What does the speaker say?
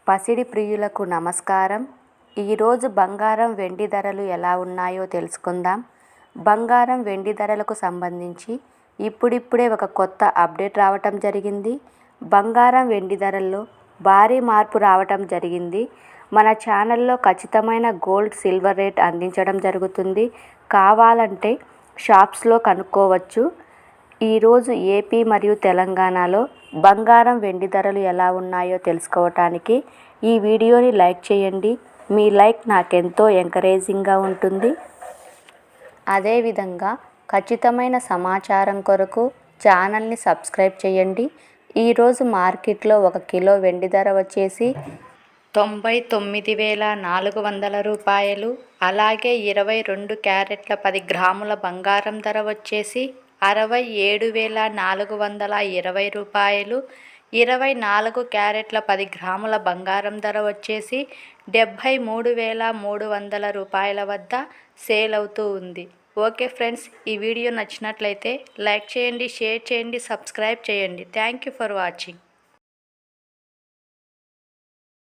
పసిడి ప్రియులకు నమస్కారం. ఈరోజు బంగారం వెండి ధరలు ఎలా ఉన్నాయో తెలుసుకుందాం. బంగారం వెండి ధరలకు సంబంధించి ఇప్పుడిప్పుడే ఒక కొత్త అప్డేట్ రావటం జరిగింది. బంగారం వెండి ధరల్లో భారీ మార్పు రావటం జరిగింది. మన ఛానల్లో ఖచ్చితమైన గోల్డ్ సిల్వర్ రేట్ అందించడం జరుగుతుంది. కావాలంటే షాప్స్లో కనుక్కోవచ్చు. ఈరోజు ఏపీ మరియు తెలంగాణలో బంగారం వెండి ధరలు ఎలా ఉన్నాయో తెలుసుకోవటానికి ఈ వీడియోని లైక్ చేయండి. మీ లైక్ నాకెంతో ఎంకరేజింగ్గా ఉంటుంది. అదేవిధంగా ఖచ్చితమైన సమాచారం కొరకు ఛానల్ని సబ్స్క్రైబ్ చేయండి. ఈరోజు మార్కెట్లో 1 కిలో వెండి ధర వచ్చేసి 99,400 రూపాయలు. అలాగే 22 క్యారెట్ల 10 గ్రాముల బంగారం ధర వచ్చేసి 67,420 రూపాయలు. 24 క్యారెట్ల 10 గ్రాముల బంగారం ధర వచ్చేసి 73,300 రూపాయల వద్ద సేల్ అవుతూ ఉంది. ఓకే ఫ్రెండ్స్, ఈ వీడియో నచ్చినట్లయితే లైక్ చేయండి, షేర్ చేయండి, సబ్స్క్రైబ్ చేయండి. Thank you for watching.